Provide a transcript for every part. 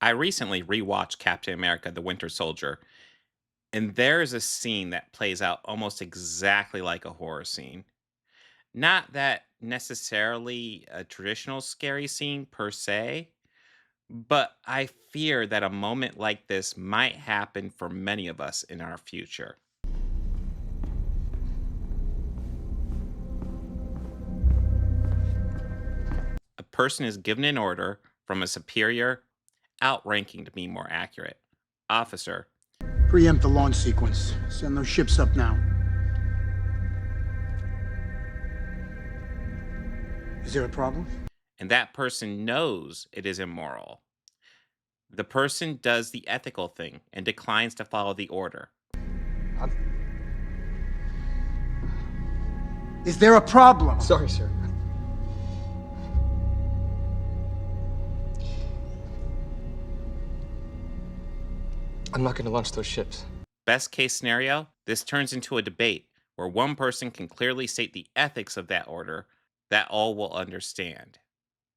I recently rewatched Captain America the Winter Soldier, and there's a scene that plays out almost exactly like a horror scene. Not that necessarily a traditional scary scene per se, but I fear that a moment like this might happen for many of us in our future. A person is given an order from a superior, outranking to be more accurate, officer, Preempt the launch sequence. Send those ships up now. Is there a problem? and that person knows it is immoral. The person does the ethical thing and declines to follow the order. Is there a problem? Sorry, sir. I'm not going to launch those ships. Best case scenario, this turns into a debate where one person can clearly state the ethics of that order that all will understand.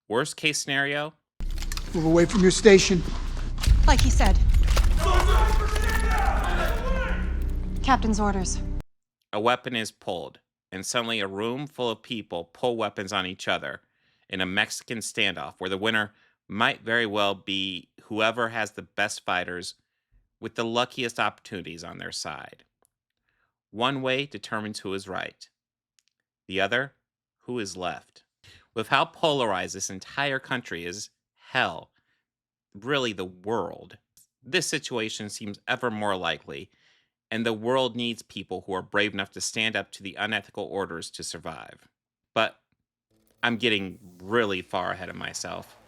Worst case scenario, Move away from your station. Like he said. Captain's orders. a weapon is pulled, and suddenly a room full of people pull weapons on each other in a Mexican standoff where the winner might very well be whoever has the best fighters with the luckiest opportunities on their side. One way determines who is right, the other, who is left. With how polarized this entire country is, hell, really the world, this situation seems ever more likely, and the world needs people who are brave enough to stand up to the unethical orders to survive. But I'm getting really far ahead of myself.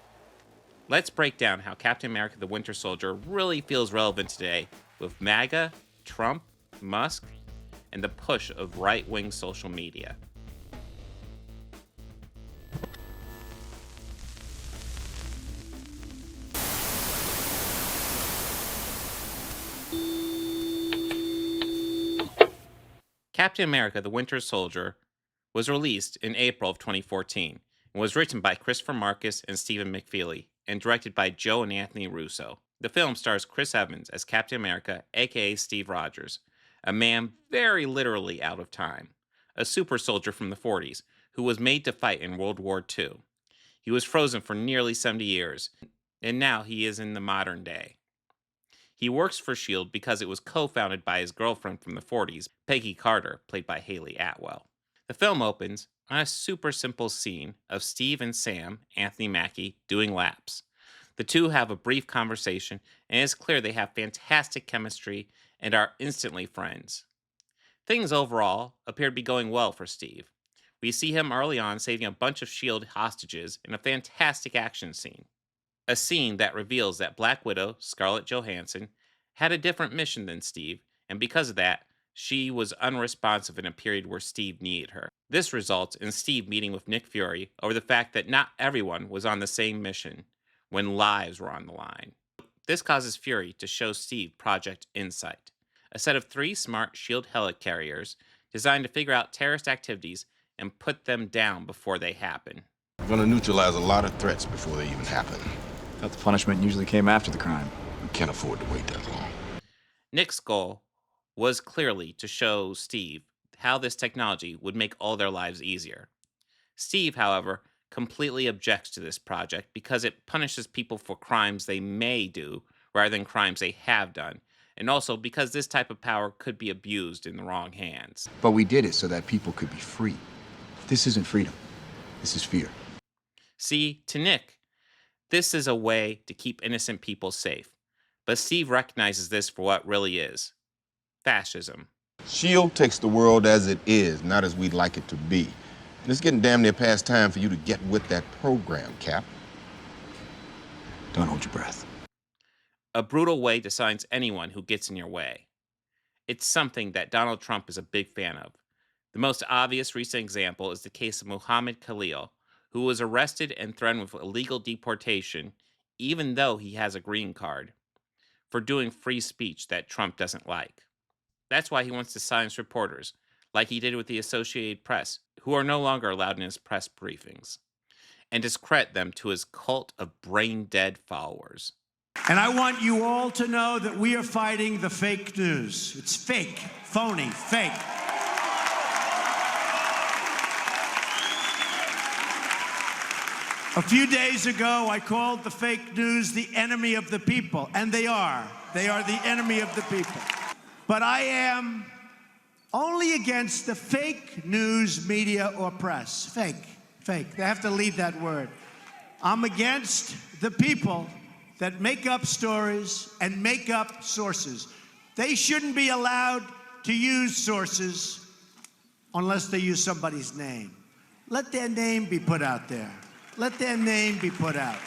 Let's break down how Captain America the Winter Soldier really feels relevant today with MAGA, Trump, Musk, and the push of right-wing social media. Captain America the Winter Soldier was released in April of 2014 and was written by Christopher Marcus and Stephen McFeely and directed by Joe and Anthony Russo. The film stars Chris Evans as Captain America, aka Steve Rogers, a man very literally out of time, a super soldier from the 40s who was made to fight in World War II. He was frozen for nearly 70 years, and now he is in the modern day. He works for S.H.I.E.L.D. because it was co-founded by his girlfriend from the 40s, Peggy Carter, played by Haley Atwell. The film opens on a super simple scene of Steve and Sam, Anthony Mackie, doing laps. The two have a brief conversation, and it's clear they have fantastic chemistry and are instantly friends. Things overall appear to be going well for Steve. We see him early on saving a bunch of S.H.I.E.L.D. hostages in a fantastic action scene. A scene that reveals that Black Widow, Scarlett Johansson, had a different mission than Steve, and because of that, she was unresponsive in a period where Steve needed her. This results in Steve meeting with Nick Fury over the fact that not everyone was on the same mission when lives were on the line. This causes Fury to show Steve Project Insight, a set of 3 smart S.H.I.E.L.D. helicarriers designed to figure out terrorist activities and put them down before they happen. We're gonna neutralize a lot of threats before they even happen. Thought the punishment usually came after the crime. We can't afford to wait that long. Nick's goal was clearly to show Steve how this technology would make all their lives easier. Steve, however, completely objects to this project because it punishes people for crimes they may do rather than crimes they have done, and also because this type of power could be abused in the wrong hands. But we did it so that people could be free. This isn't freedom. This is fear. See, to Nick, this is a way to keep innocent people safe. But Steve recognizes this for what it really is: fascism. S.H.I.E.L.D. takes the world as it is, not as we'd like it to be. And it's getting damn near past time for you to get with that program, Cap. Don't hold your breath. A brutal way to silence anyone who gets in your way. It's something that Donald Trump is a big fan of. The most obvious recent example is the case of Mohammed Khalil, who was arrested and threatened with illegal deportation, even though he has a green card, for doing free speech that Trump doesn't like. That's why he wants to silence reporters, like he did with the Associated Press, who are no longer allowed in his press briefings, and discredit them to his cult of brain-dead followers. And I want you all to know that we are fighting the fake news. It's fake, phony, fake. A few days ago, I called the fake news the enemy of the people, and they are. They are the enemy of the people. But I am only against the fake news media or press. Fake, fake. They have to lead that word. I'm against the people that make up stories and make up sources. They shouldn't be allowed to use sources unless they use somebody's name. Let their name be put out there. Let their name be put out.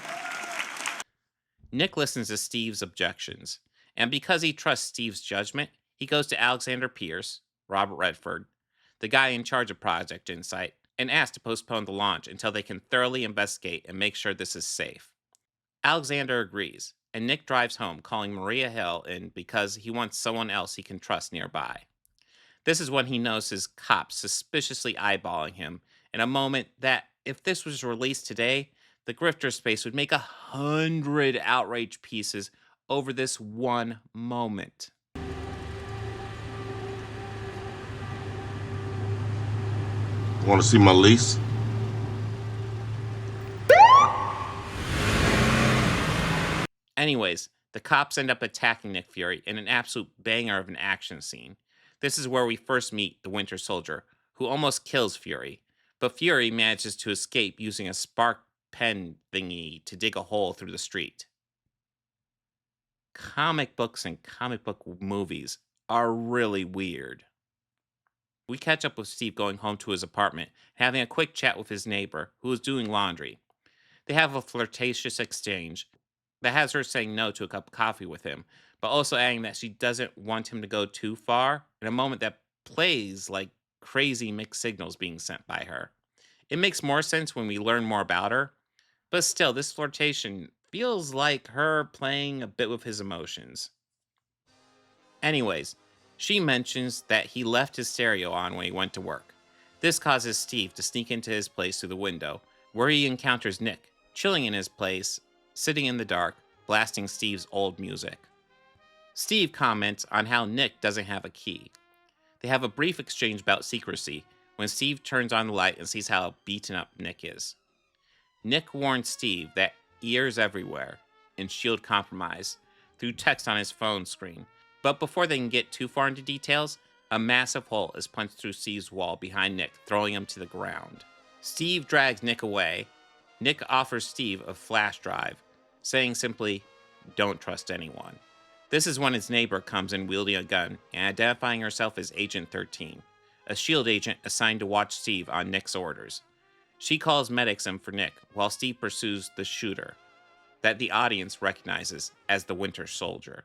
Nick listens to Steve's objections, and because he trusts Steve's judgment, he goes to Alexander Pierce, Robert Redford, the guy in charge of Project Insight, and asks to postpone the launch until they can thoroughly investigate and make sure this is safe. Alexander agrees, and Nick drives home, calling Maria Hill in because he wants someone else he can trust nearby. This is when he notices cops suspiciously eyeballing him in a moment that, if this was released today, the grifter space would make 100 outrage pieces over this one moment. Want to see my lease? Anyways, the cops end up attacking Nick Fury in an absolute banger of an action scene. This is where we first meet the Winter Soldier, who almost kills Fury, but Fury manages to escape using a spark pen thingy to dig a hole through the street. Comic books and comic book movies are really weird. We catch up with Steve going home to his apartment, having a quick chat with his neighbor, who is doing laundry. They have a flirtatious exchange that has her saying no to a cup of coffee with him, but also adding that she doesn't want him to go too far, in a moment that plays like crazy mixed signals being sent by her. It makes more sense when we learn more about her, but still, this flirtation feels like her playing a bit with his emotions. Anyways, she mentions that he left his stereo on when he went to work. This causes Steve to sneak into his place through the window, where he encounters Nick, chilling in his place, sitting in the dark, blasting Steve's old music. Steve comments on how Nick doesn't have a key. They have a brief exchange about secrecy when Steve turns on the light and sees how beaten up Nick is. Nick warns Steve that ears everywhere and shield compromised through text on his phone screen, but before they can get too far into details, a massive hole is punched through Steve's wall behind Nick, throwing him to the ground. Steve drags Nick away. Nick offers Steve a flash drive, saying simply, "Don't trust anyone." This is when his neighbor comes in wielding a gun and identifying herself as Agent 13, a SHIELD agent assigned to watch Steve on Nick's orders. She calls medics in for Nick, while Steve pursues the shooter, that the audience recognizes as the Winter Soldier.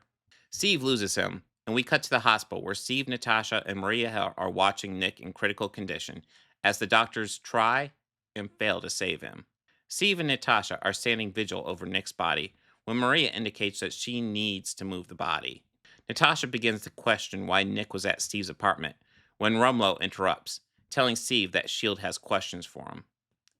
Steve loses him, and we cut to the hospital where Steve, Natasha, and Maria Hill are watching Nick in critical condition as the doctors try and fail to save him. Steve and Natasha are standing vigil over Nick's body when Maria indicates that she needs to move the body. Natasha begins to question why Nick was at Steve's apartment when Rumlow interrupts, telling Steve that S.H.I.E.L.D. has questions for him.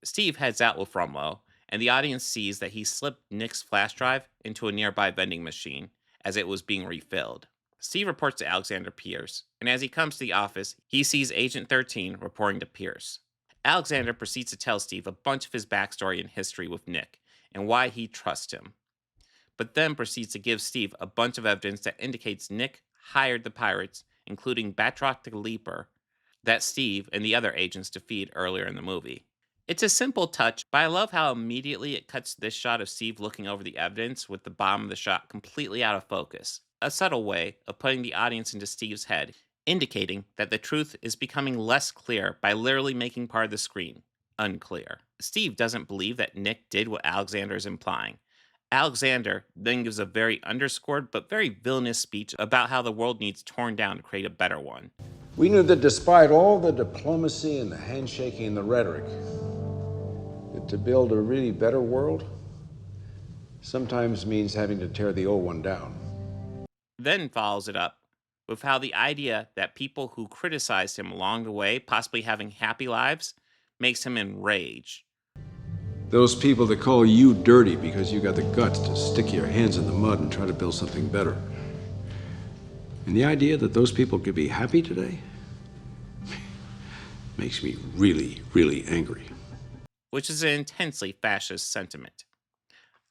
Steve heads out with Rumlow, and the audience sees that he slipped Nick's flash drive into a nearby vending machine as it was being refilled. Steve reports to Alexander Pierce, and as he comes to the office, he sees Agent 13 reporting to Pierce. Alexander proceeds to tell Steve a bunch of his backstory and history with Nick, and why he trusts him, but then proceeds to give Steve a bunch of evidence that indicates Nick hired the pirates, including Batroc the Leaper, that Steve and the other agents defeated earlier in the movie. It's a simple touch, but I love how immediately it cuts to this shot of Steve looking over the evidence with the bottom of the shot completely out of focus. A subtle way of putting the audience into Steve's head, indicating that the truth is becoming less clear by literally making part of the screen unclear. Steve doesn't believe that Nick did what Alexander is implying. Alexander then gives a very underscored but very villainous speech about how the world needs torn down to create a better one. We knew that despite all the diplomacy and the handshaking and the rhetoric, that to build a really better world sometimes means having to tear the old one down. Then follows it up with how the idea that people who criticized him along the way possibly having happy lives makes him enraged. Those people that call you dirty because you got the guts to stick your hands in the mud and try to build something better. And the idea that those people could be happy today makes me really, really angry. Which is an intensely fascist sentiment.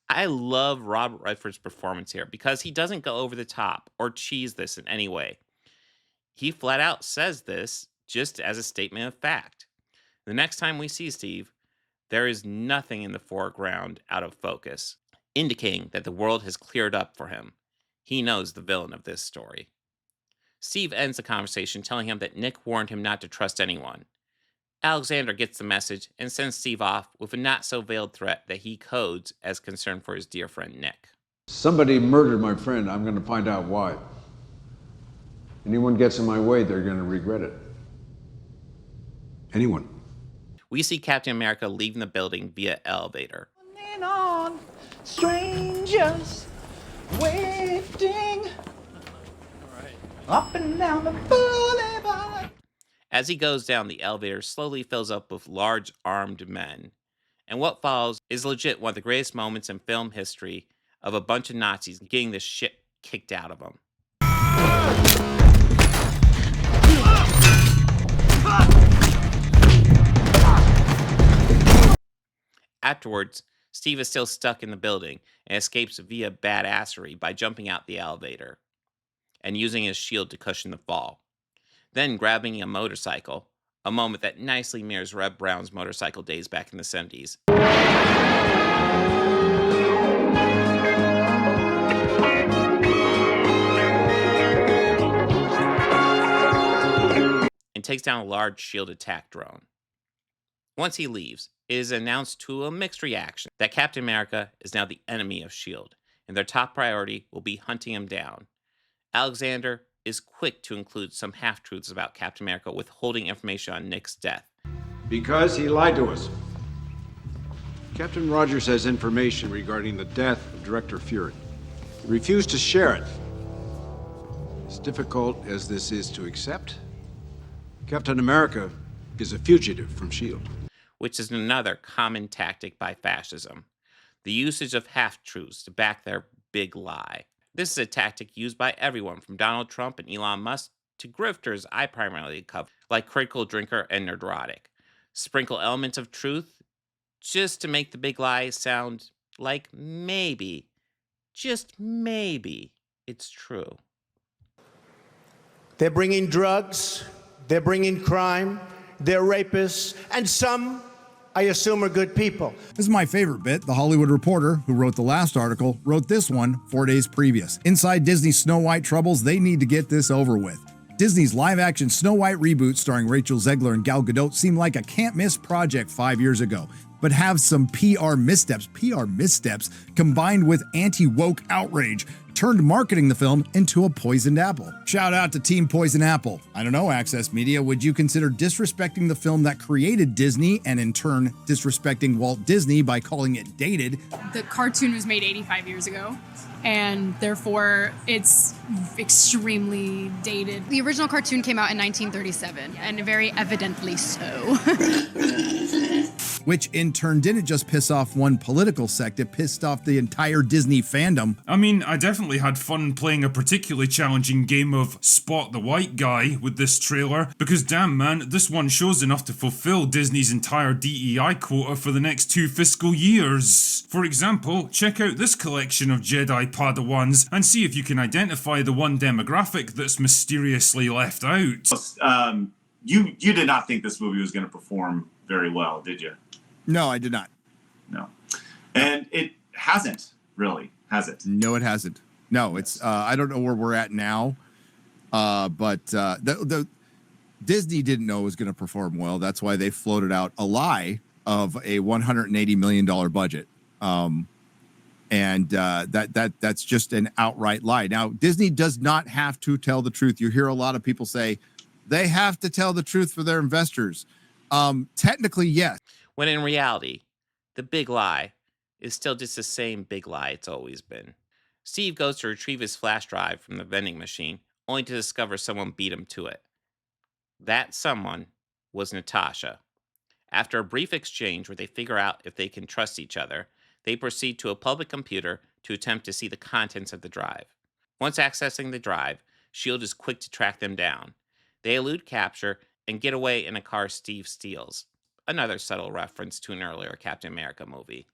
I love Robert Redford's performance here because he doesn't go over the top or cheese this in any way. He flat out says this just as a statement of fact. The next time we see Steve, there is nothing in the foreground out of focus, indicating that the world has cleared up for him. He knows the villain of this story. Steve ends the conversation telling him that Nick warned him not to trust anyone. Alexander gets the message and sends Steve off with a not-so-veiled threat that he codes as concern for his dear friend Nick. Somebody murdered my friend. I'm going to find out why. Anyone gets in my way, they're going to regret it. Anyone. We see Captain America leaving the building via elevator. On, strangers waiting up and down the boulevard. As he goes down, the elevator slowly fills up with large armed men. And what follows is legit one of the greatest moments in film history of a bunch of Nazis getting the shit kicked out of them. Afterwards, Steve is still stuck in the building and escapes via badassery by jumping out the elevator and using his shield to cushion the fall. Then grabbing a motorcycle, a moment that nicely mirrors Reb Brown's motorcycle days back in the 70s. And takes down a large shield attack drone. Once he leaves, it is announced to a mixed reaction that Captain America is now the enemy of S.H.I.E.L.D., and their top priority will be hunting him down. Alexander is quick to include some half-truths about Captain America withholding information on Nick's death. Because he lied to us. Captain Rogers has information regarding the death of Director Fury. He refused to share it. As difficult as this is to accept, Captain America is a fugitive from S.H.I.E.L.D. Which is another common tactic by fascism. The usage of half-truths to back their big lie. This is a tactic used by everyone from Donald Trump and Elon Musk to grifters I primarily cover, like Critical Drinker and Nerdrotic. Sprinkle elements of truth just to make the big lie sound like maybe, just maybe, it's true. They're bringing drugs, they're bringing crime, they're rapists, and some, I assume, are good people. This is my favorite bit. The Hollywood Reporter, who wrote the last article, wrote this one 4 days previous. Inside Disney's Snow White troubles, they need to get this over with. Disney's live-action Snow White reboot starring Rachel Zegler and Gal Gadot seemed like a can't-miss project 5 years ago, but have some PR missteps combined with anti-woke outrage turned marketing the film into a poisoned apple. Shout out to Team Poison Apple. I don't know, Access Media, would you consider disrespecting the film that created Disney and in turn disrespecting Walt Disney by calling it dated? The cartoon was made 85 years ago, and therefore it's extremely dated. The original cartoon came out in 1937, and very evidently so. Which in turn didn't just piss off one political sect, it pissed off the entire Disney fandom. I mean, I definitely had fun playing a particularly challenging game of Spot the White Guy with this trailer, because damn man, this one shows enough to fulfill Disney's entire DEI quota for the next 2 fiscal years. For example, check out this collection of Jedi Padawans and see if you can identify the one demographic that's mysteriously left out. You did not think this movie was going to perform very well, did you? No, I did not. No. And it hasn't, really, has it? No, it hasn't. No, it's, I don't know where we're at now, but the Disney didn't know it was going to perform well. That's why they floated out a lie of a $180 million budget. That's just an outright lie. Now, Disney does not have to tell the truth. You hear a lot of people say they have to tell the truth for their investors. Technically, yes. When in reality, the big lie is still just the same big lie it's always been. Steve goes to retrieve his flash drive from the vending machine, only to discover someone beat him to it. That someone was Natasha. After a brief exchange where they figure out if they can trust each other, they proceed to a public computer to attempt to see the contents of the drive. Once accessing the drive, S.H.I.E.L.D. is quick to track them down. They elude capture and get away in a car Steve steals. Another subtle reference to an earlier Captain America movie.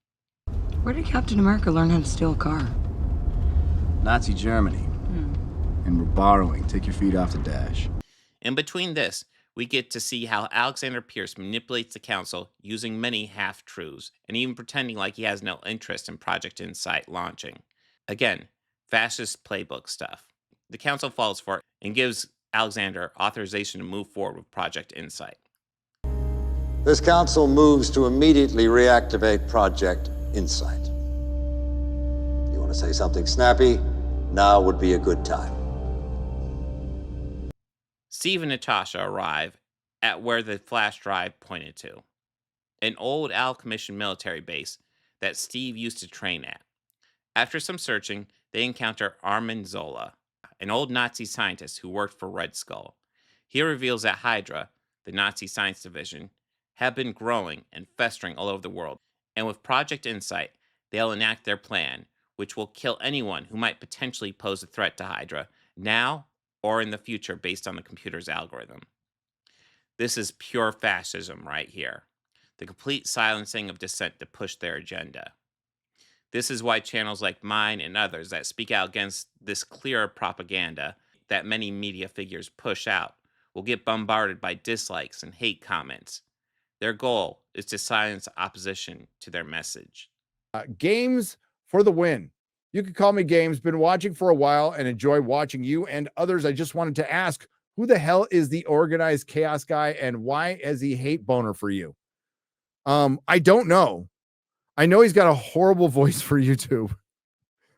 Where did Captain America learn how to steal a car? Nazi Germany. And we're borrowing. Take your feet off the dash. In between this, we get to see how Alexander Pierce manipulates the council using many half-truths and even pretending like he has no interest in Project Insight launching. Again, fascist playbook stuff. The council falls for it and gives Alexander authorization to move forward with Project Insight. This council moves to immediately reactivate Project Insight. You want to say something snappy? Now would be a good time. Steve and Natasha arrive at where the flash drive pointed to, an old Al-commissioned military base that Steve used to train at. After some searching, they encounter Armin Zola, an old Nazi scientist who worked for Red Skull. He reveals that Hydra, the Nazi science division, have been growing and festering all over the world, and with Project Insight, they'll enact their plan, which will kill anyone who might potentially pose a threat to Hydra, now or in the future based on the computer's algorithm. This is pure fascism right here. The complete silencing of dissent to push their agenda. This is why channels like mine and others that speak out against this clear propaganda that many media figures push out will get bombarded by dislikes and hate comments. Their goal is to silence opposition to their message. Games for the win. You could call me Games. Been watching for a while and enjoy watching you and others. I just wanted to ask, who the hell is the organized chaos guy and why has he hate boner for you? I don't know. I know he's got a horrible voice for YouTube.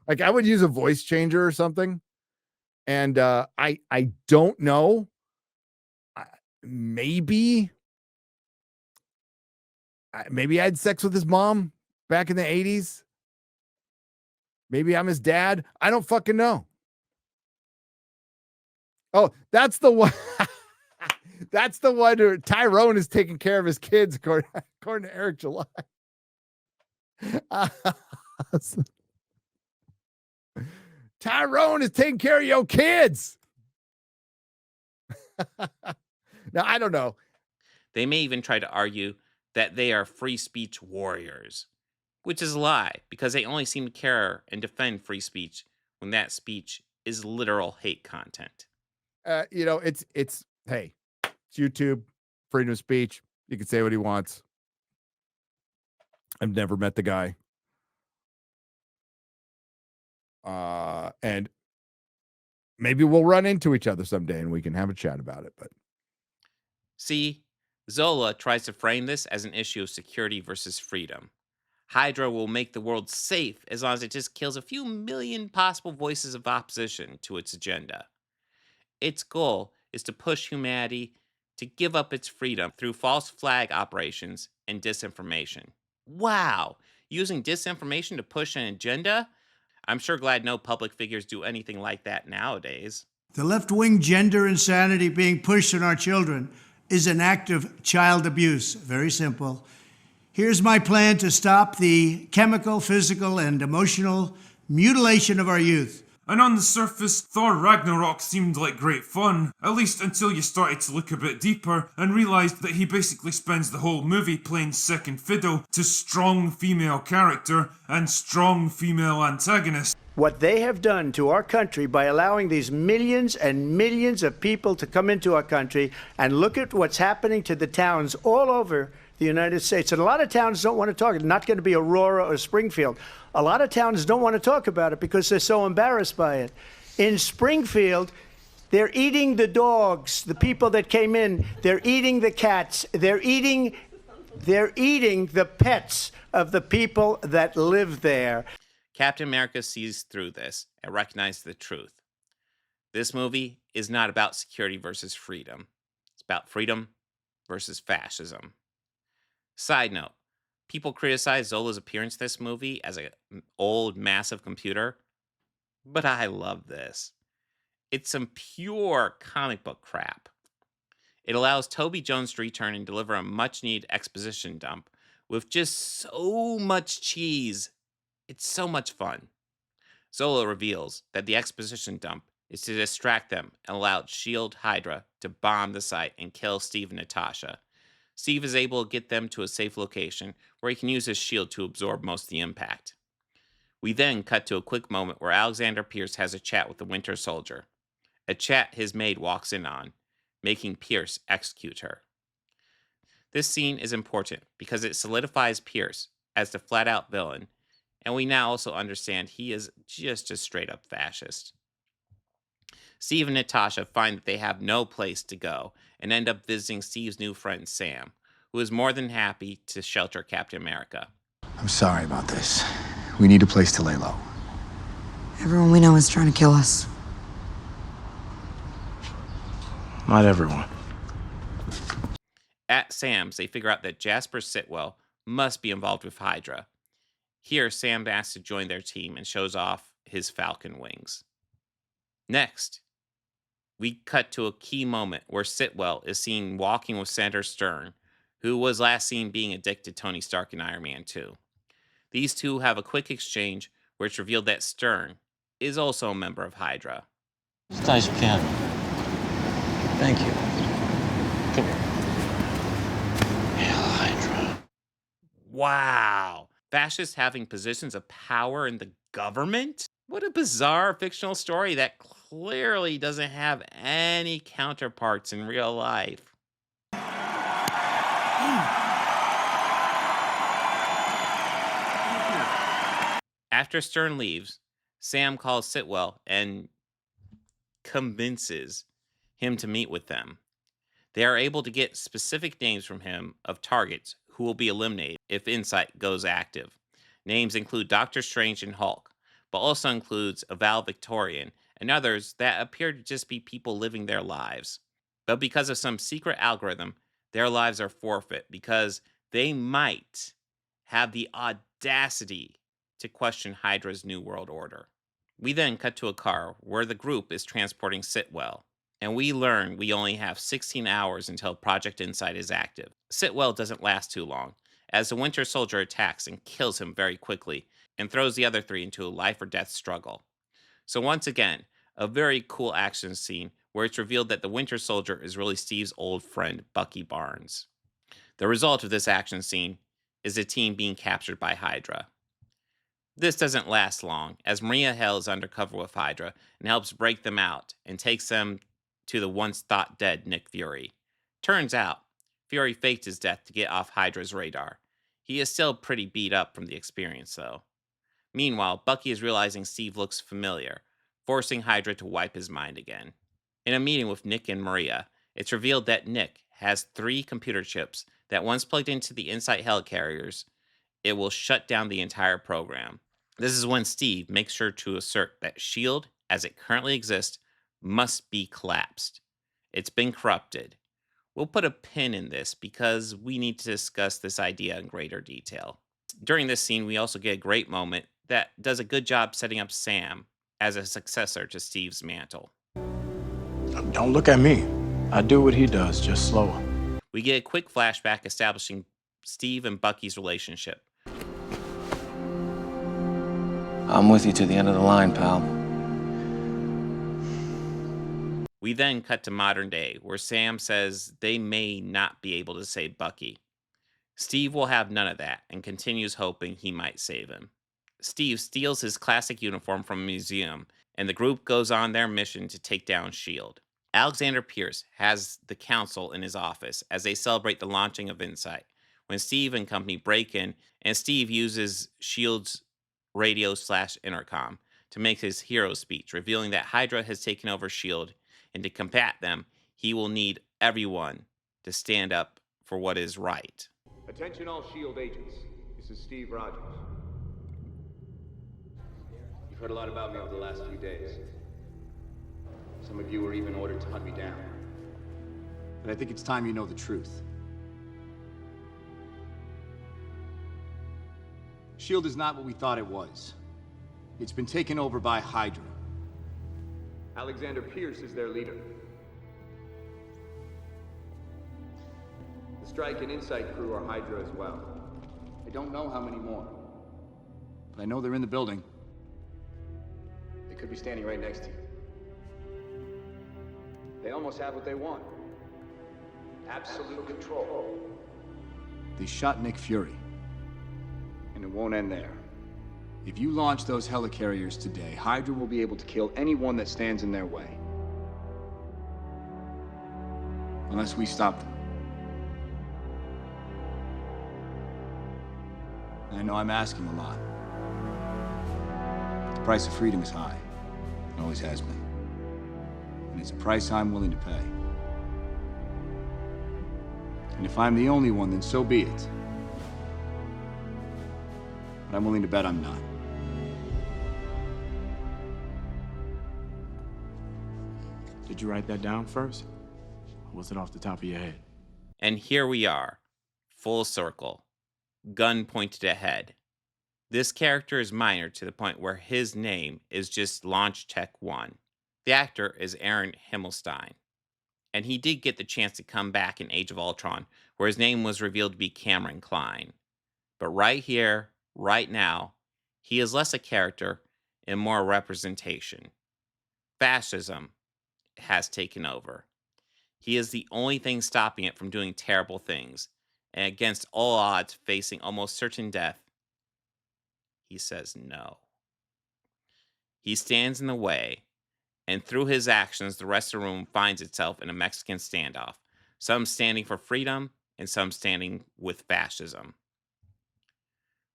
Like I would use a voice changer or something. And I don't know. Maybe I had sex with his mom back in the 80s. Maybe I'm his dad. I don't fucking know. Oh, that's the one. That's the one who Tyrone is taking care of his kids, according to Eric July. Tyrone is taking care of your kids. Now, I don't know. They may even try to argue that they are free speech warriors, which is a lie, because they only seem to care and defend free speech when that speech is literal hate content. It's hey, it's YouTube, freedom of speech. You can say what he wants. I've never met the guy. And maybe we'll run into each other someday and we can have a chat about it. But see, Zola tries to frame this as an issue of security versus freedom. Hydra will make the world safe as long as it just kills a few million possible voices of opposition to its agenda. Its goal is to push humanity to give up its freedom through false flag operations and disinformation. Wow! Using disinformation to push an agenda? I'm sure glad no public figures do anything like that nowadays. The left-wing gender insanity being pushed on our children is an act of child abuse. Very simple. Here's my plan to stop the chemical, physical, and emotional mutilation of our youth. And on the surface, Thor Ragnarok seemed like great fun, at least until you started to look a bit deeper and realised that he basically spends the whole movie playing second fiddle to strong female character and strong female antagonist. What they have done to our country by allowing these millions and millions of people to come into our country, and look at what's happening to the towns all over the United States. And a lot of towns don't want to talk. It's not going to be Aurora or Springfield. A lot of towns don't want to talk about it because they're so embarrassed by it. In Springfield, they're eating the dogs, the people that came in. They're eating the cats. They're eating the pets of the people that live there. Captain America sees through this and recognizes the truth. This movie is not about security versus freedom. It's about freedom versus fascism. Side note, people criticize Zola's appearance in this movie as an old, massive computer, but I love this. It's some pure comic book crap. It allows Toby Jones to return and deliver a much-needed exposition dump with just so much cheese. It's so much fun. Zola reveals that the exposition dump is to distract them and allow S.H.I.E.L.D. Hydra to bomb the site and kill Steve and Natasha. Steve is able to get them to a safe location where he can use his shield to absorb most of the impact. We then cut to a quick moment where Alexander Pierce has a chat with the Winter Soldier, a chat his maid walks in on, making Pierce execute her. This scene is important because it solidifies Pierce as the flat-out villain, and we now also understand he is just a straight-up fascist. Steve and Natasha find that they have no place to go and end up visiting Steve's new friend Sam, who is more than happy to shelter Captain America. I'm sorry about this. We need a place to lay low. Everyone we know is trying to kill us. Not everyone. At Sam's, they figure out that Jasper Sitwell must be involved with Hydra. Here, Sam asks to join their team and shows off his falcon wings. Next, we cut to a key moment where Sitwell is seen walking with Senator Stern, who was last seen being addicted to Tony Stark in Iron Man 2. These two have a quick exchange where it's revealed that Stern is also a member of Hydra. Nice piano. Thank you. Come here. Hail Hydra. Wow! Fascists having positions of power in the government? What a bizarre fictional story that clearly doesn't have any counterparts in real life. After Stern leaves, Sam calls Sitwell and convinces him to meet with them. They are able to get specific names from him of targets who will be eliminated if Insight goes active. Names include Doctor Strange and Hulk, but also includes a Val Victorian and others that appear to just be people living their lives. But because of some secret algorithm, their lives are forfeit because they might have the audacity to question Hydra's New World Order. We then cut to a car where the group is transporting Sitwell, and we learn we only have 16 hours until Project Insight is active. Sitwell doesn't last too long, as the Winter Soldier attacks and kills him very quickly, and throws the other three into a life-or-death struggle. So once again, a very cool action scene where it's revealed that the Winter Soldier is really Steve's old friend, Bucky Barnes. The result of this action scene is the team being captured by Hydra. This doesn't last long, as Maria Hill is undercover with Hydra and helps break them out and takes them to the once-thought-dead Nick Fury. Turns out, Fury faked his death to get off Hydra's radar. He is still pretty beat up from the experience, though. Meanwhile, Bucky is realizing Steve looks familiar, forcing Hydra to wipe his mind again. In a meeting with Nick and Maria, it's revealed that Nick has 3 computer chips that once plugged into the Insight helicarriers, it will shut down the entire program. This is when Steve makes sure to assert that S.H.I.E.L.D., as it currently exists, must be collapsed. It's been corrupted. We'll put a pin in this because we need to discuss this idea in greater detail. During this scene, we also get a great moment that does a good job setting up Sam as a successor to Steve's mantle. Don't look at me. I do what he does, just slower. We get a quick flashback establishing Steve and Bucky's relationship. I'm with you to the end of the line, pal. We then cut to modern day, where Sam says they may not be able to save Bucky. Steve will have none of that and continues hoping he might save him. Steve steals his classic uniform from a museum, and the group goes on their mission to take down S.H.I.E.L.D. Alexander Pierce has the council in his office as they celebrate the launching of Insight, when Steve and company break in, and Steve uses S.H.I.E.L.D.'s radio/intercom to make his hero speech, revealing that Hydra has taken over S.H.I.E.L.D., and to combat them, he will need everyone to stand up for what is right. Attention all S.H.I.E.L.D. agents. This is Steve Rogers. You've heard a lot about me over the last few days. Some of you were even ordered to hunt me down. But I think it's time you know the truth. S.H.I.E.L.D. is not what we thought it was. It's been taken over by Hydra. Alexander Pierce is their leader. Strike and Insight crew are Hydra as well. I don't know how many more, but I know they're in the building. They could be standing right next to you. They almost have what they want. Absolute control. They shot Nick Fury, and it won't end there. If you launch those helicarriers today, Hydra will be able to kill anyone that stands in their way. Unless we stop them. And I know I'm asking a lot. But the price of freedom is high. It always has been. And it's a price I'm willing to pay. And if I'm the only one, then so be it. But I'm willing to bet I'm not. Did you write that down first? Or was it off the top of your head? And here we are, full circle, gun pointed ahead. This character is minor to the point where his name is just Launch Tech 1. The actor is Aaron Himmelstein, and he did get the chance to come back in Age of Ultron, where his name was revealed to be Cameron Klein. But right here, right now, he is less a character and more a representation. Fascism has taken over. He is the only thing stopping it from doing terrible things, and against all odds facing almost certain death, he says no. He stands in the way, and through his actions, the rest of the room finds itself in a Mexican standoff, some standing for freedom and some standing with fascism.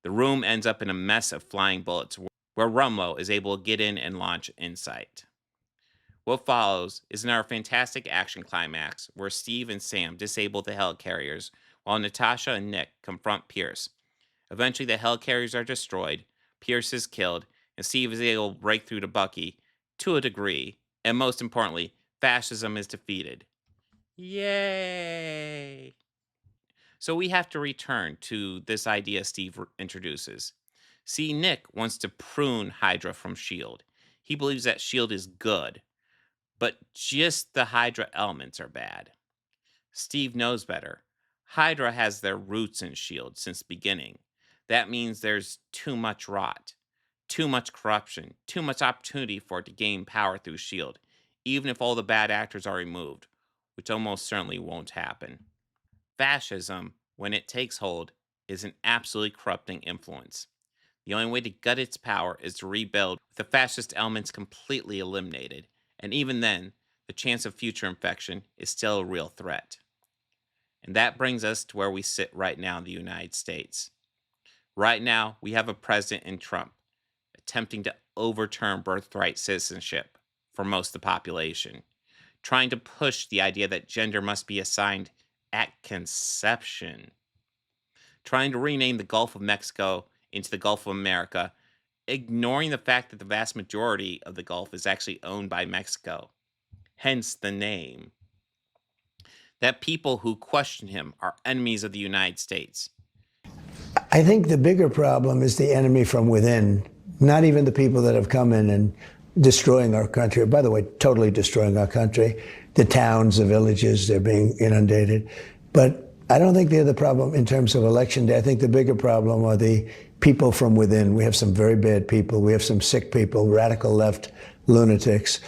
The room ends up in a mess of flying bullets where Rumlow is able to get in and launch Insight. What follows is another fantastic action climax where Steve and Sam disable the helicarriers while Natasha and Nick confront Pierce. Eventually, the helicarriers are destroyed, Pierce is killed, and Steve is able to break through to Bucky to a degree, and most importantly, fascism is defeated. Yay! So we have to return to this idea Steve introduces. See, Nick wants to prune Hydra from S.H.I.E.L.D. He believes that S.H.I.E.L.D. is good, but just the Hydra elements are bad. Steve knows better. Hydra has their roots in S.H.I.E.L.D. since the beginning. That means there's too much rot, too much corruption, too much opportunity for it to gain power through S.H.I.E.L.D., even if all the bad actors are removed, which almost certainly won't happen. Fascism, when it takes hold, is an absolutely corrupting influence. The only way to gut its power is to rebuild with the fascist elements completely eliminated, and even then, the chance of future infection is still a real threat. And that brings us to where we sit right now in the United States. Right now, we have a president in Trump attempting to overturn birthright citizenship for most of the population, trying to push the idea that gender must be assigned at conception, trying to rename the Gulf of Mexico into the Gulf of America, ignoring the fact that the vast majority of the Gulf is actually owned by Mexico, hence the name. That people who question him are enemies of the United States. I think the bigger problem is the enemy from within, not even the people that have come in and destroying our country. By the way, totally destroying our country. The towns, the villages, they're being inundated. But I don't think they're the problem in terms of election day. I think the bigger problem are the people from within. We have some very bad people. We have some sick people, radical left lunatics.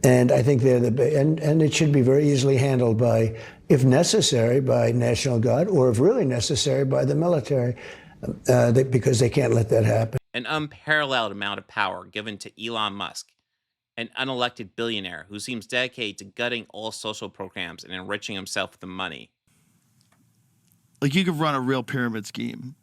And I think they're and it should be very easily handled by, if necessary, by National Guard, or if really necessary, by the military, because they can't let that happen. An unparalleled amount of power given to Elon Musk, an unelected billionaire who seems dedicated to gutting all social programs and enriching himself with the money. Like, you could run a real pyramid scheme.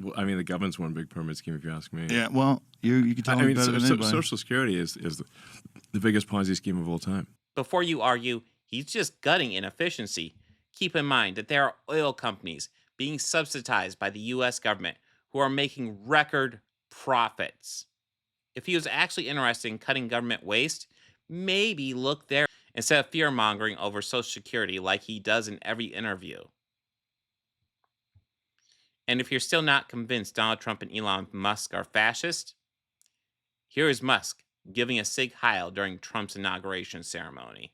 Well, I mean, the government's one big pyramid scheme, if you ask me. Yeah, well, you can tell me better than anybody. Social Security is the biggest Ponzi scheme of all time. Before you argue, he's just gutting inefficiency. Keep in mind that there are oil companies being subsidized by the U.S. government who are making record profits. If he was actually interested in cutting government waste, maybe look there instead of fear-mongering over Social Security like he does in every interview. And if you're still not convinced Donald Trump and Elon Musk are fascist, here is Musk giving a Sig Heil during Trump's inauguration ceremony.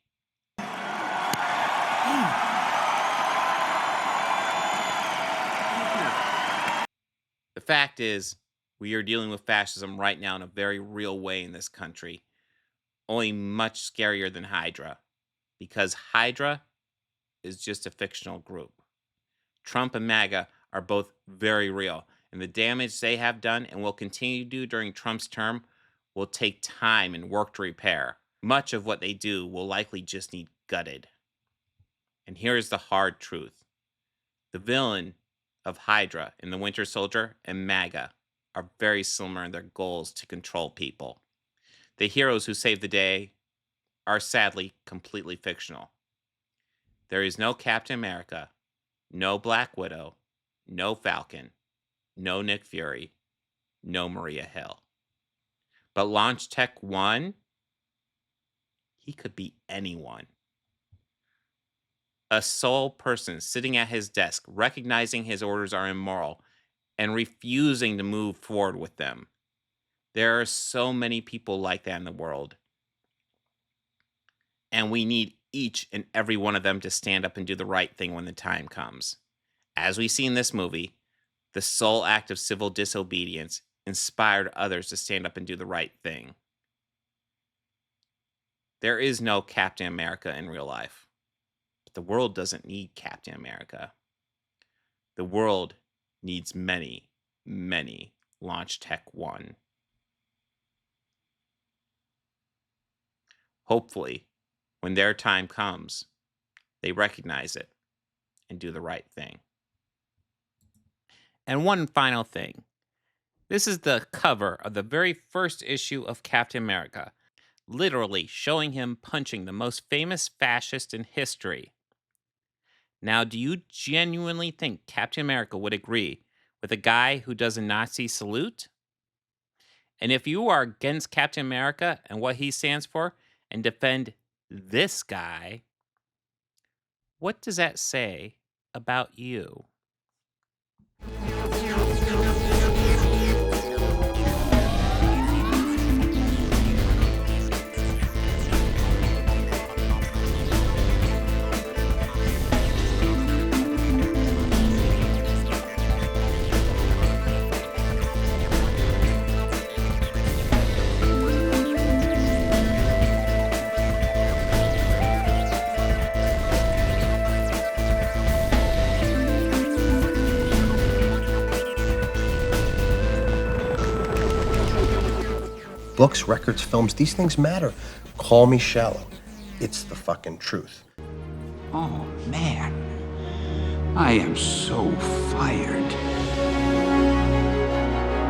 The fact is, we are dealing with fascism right now in a very real way in this country, only much scarier than Hydra, because Hydra is just a fictional group. Trump and MAGA are both very real, and the damage they have done and will continue to do during Trump's term will take time and work to repair. Much of what they do will likely just need gutted. And here's the hard truth. The villain of Hydra and the Winter Soldier and MAGA are very similar in their goals to control people. The heroes who save the day are sadly completely fictional. There is no Captain America, no Black Widow, no Falcon, no Nick Fury, no Maria Hill. But Launch Tech 1, he could be anyone. A sole person sitting at his desk, recognizing his orders are immoral and refusing to move forward with them. There are so many people like that in the world. And we need each and every one of them to stand up and do the right thing when the time comes. As we see in this movie, the sole act of civil disobedience inspired others to stand up and do the right thing. There is no Captain America in real life. But the world doesn't need Captain America. The world needs many, many Launch Tech 1. Hopefully, when their time comes, they recognize it and do the right thing. And one final thing. This is the cover of the very first issue of Captain America, literally showing him punching the most famous fascist in history. Now, do you genuinely think Captain America would agree with a guy who does a Nazi salute? And if you are against Captain America and what he stands for and defend this guy, what does that say about you? Books, records, films, these things matter. Call me shallow. It's the fucking truth. Oh, man. I am so fired.